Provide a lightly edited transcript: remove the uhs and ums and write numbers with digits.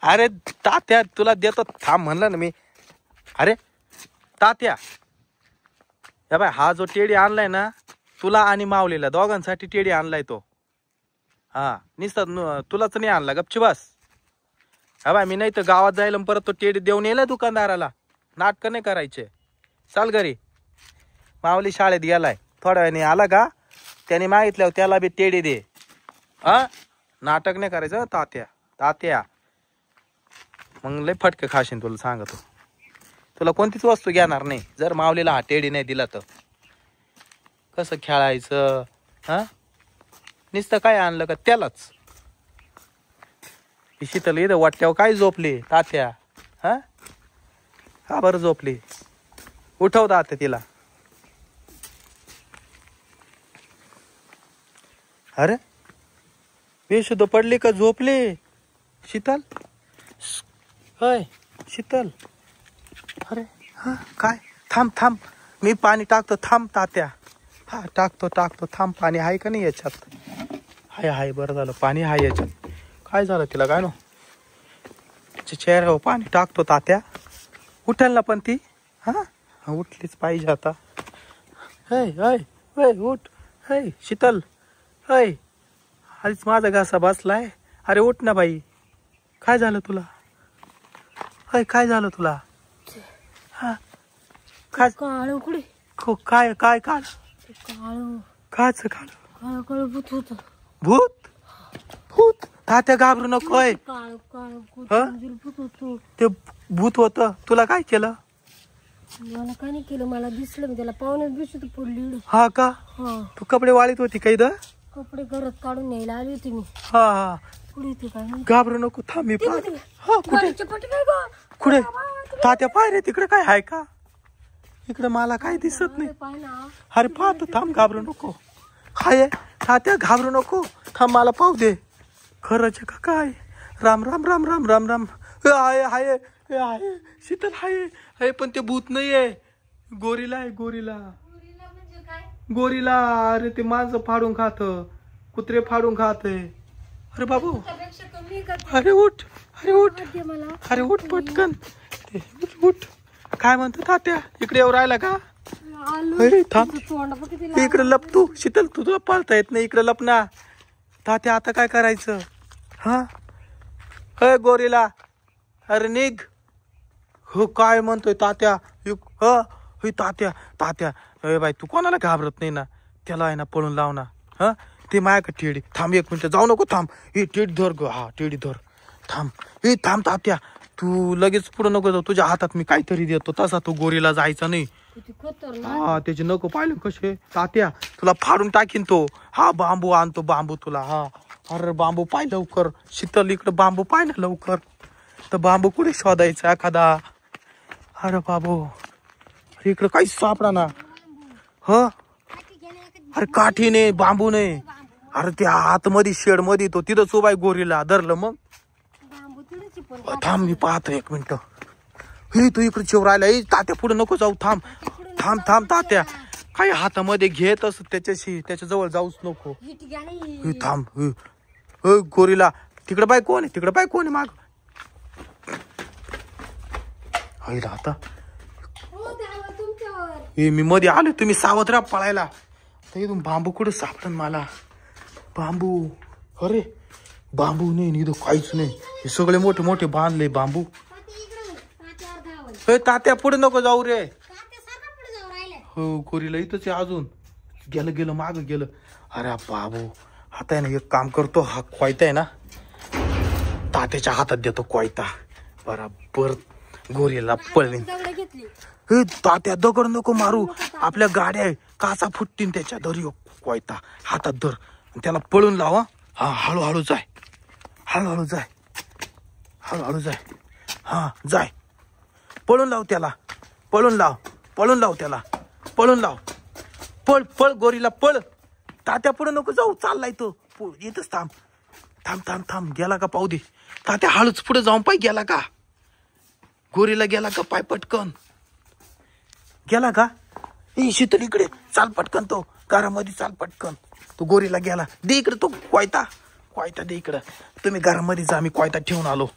अरे तात्या तुला देतो थांब म्हणलं ना मी. अरे तात्या या बाय हा जो टेडी आणलाय ना तुला आणि माऊलीला दोघांसाठी टेडी आणलाय तो. हा नुसतं तुलाच नाही आणला गपची बस. हा बाय मी नाही तर गावात जायला परत तो टेडी देऊन येईल दुकानदाराला. नाटक नाही करायचे. चाल घरी. माऊली शाळेत गेलाय थोड्या वेळाने आला का त्याने मागितल्यावर त्याला बी टेडी दे. हा नाटक नाही करायचं तात्या. तात्या मग लय फटके खाशीन तुला सांगतो. तुला कोणतीच वस्तू घेणार नाही जर माऊलीला हा टेडी नाही दिला तर. कसं खेळायचं हा नुसतं काय आणलं का त्यालाच. शीतल इथं वाट्यावर काय झोपली तात्या. हा का बरं झोपली. उठव तात्या तिला. अरे बेशुद्ध पडली का झोपली शीतल. होय शीतल. अरे हा काय थांब थांब मी पाणी टाकतो थांब तात्या. हा टाकतो टाकतो थांब. पाणी आहे का नाही याच्यात. हाय हाय बरं झालं पाणी आहे याच्यात. काय झालं तिला काय नो चेहऱ्यावर पाणी टाकतो तात्या. उठल ना पण ती. हा उठलीच पाहिजे आता. हय हय हय उठ. हय शीतल हय. अरेच माझा घासा बसलाय. अरे उठ ना बाई. काय झालं तुला. हय काय झालं तुला. हा काय काळ कुठे काय काय काळ काळ काच काळ काळ काळ भूत होत. भूत भूत तात्या घाबरू नकोय. काळ काळ भूत होतो. ते भूत होत तुला काय केलं. मला काय नाही केलं. मला दिसलं मी त्याला पाहुण्यात बेशुद्ध पडली. हा का हा तू कपडे वाळीत होती का इथं. कपडे घरात काढून न्यायला आली होती मी. हा हा पुढे ते काय नाही. घाबरू नको थांब मी हा कुठे गाडीच्या पाठीमागे गं. कुठे तात्या पाय रे तिकडे काय आहे का. इकडे मला काय दिसत नाही. पाय ना. अरे पाहतो थांब घाबरू नको. हाय तात्या घाबरू नको थांब मला पाहू दे. खरंच का काय. राम राम राम राम राम राम. हाय हाय हाय शीतल हाय हाय पण ते भूत नाहीये. गोरीला आहे गोरीला. गोरीला अरे ते माणसं फाडून खात कुत्रे फाडून खात. अरे बाबू अरे उठ अरे उठ अरे उठ पटकन. उठ काय म्हणतो तात्या इकडे येऊ राहिला का. थांब इकडे लप तू शीतल तुझं पाळता येत नाही इकडे लप ना. तात्या आता काय करायचं. हा अय गोरीला अरे निघ. हो काय म्हणतोय तात्या. ह तात्या तात्या अरे बाई तू कोणाला घाबरत नाही ना. त्याला आहे ना पळून लाव ना. हा ते माया टेडी थांब 1 मिनिट जाऊ नको थांब. हे टेडी धर ग. हा टेडी धर थांब. हे थांब तात्या तू लगेच पुढे नको जाऊ. तुझ्या हातात मी काहीतरी देतो तसा तू गोरीला जायचा नाही. हा त्याचे नको पाहिले कसे तात्या तुला फाडून टाकीन तो. हा बांबू आणतो बांबू तुला. हा अरे बांबू पाय लवकर. शीतल इकडे बांबू पाय ना लवकर. तर बांबू कुठे शोधायचा एखादा. अरे बाबू इकडे काहीच सापडा ना. ह अरे काठी नाही बांबू नाही. अरे त्या आतमध्ये शेड मध्ये तो तिथंच उभा आहे गोरीला धरलं मग. थांब मी पाहतो 1 मिनिट. हे तू इकडे चिव राहिला. तात्या पुढे नको जाऊ थांब थांब थांब तात्या काही हातामध्ये घेत असत त्याच्याशी त्याच्या जवळ जाऊच नको. थांब गोरीला तिकडे बाय कोण आहे. तिकडे बाय कोण आहे माग. आता मी मध्ये आलो तुम्ही सावध राहा पळायला. इथून बांबू कुठं सापडन मला. बांबू अरे बांबू नाही इथं काहीच नाही. हे सगळे मोठे मोठे बांधले बांबू. तात्या पुढे नको जाऊ रे. हो गोरीला इथंच आहे अजून. गेलं गेलं माग गेलं. अरे बाबू आता आहे ना एक काम करतो. हा कोयता आहे ना तात्याच्या हातात देतो कोयता. बराबर गोरीला पळवीन. तात्या दगड नको मारू. आपल्या गाड्या आहे काचा फुटतीन त्याच्या. धर कोयता हातात धर त्याला पळून लाव. हा हळूहळू जाय हळूहळू जाय हळूहळू जाय. हा जाय पळून लाव त्याला. पळून लाव पळून लाव त्याला. पळून लाव पळ पळ गोरीला पळ. तात्या पुढे नको जाऊ. चाललाय तो येतच. थांब थांब थांब थांब गेला का पाहू दे. तात्या हळूच पुढे जाऊन पाय गेला का. गोरीला गेला का पाय पटकन. गेला का. शीतल इकडे चाल पटकन. तो घरामध्ये चाल पटकन. तो गोरीला गेला. दे इकडे तो कोयता. कोयता दे इकडं. तुम्ही घरामध्ये जा मी कोयता ठेवून आलो.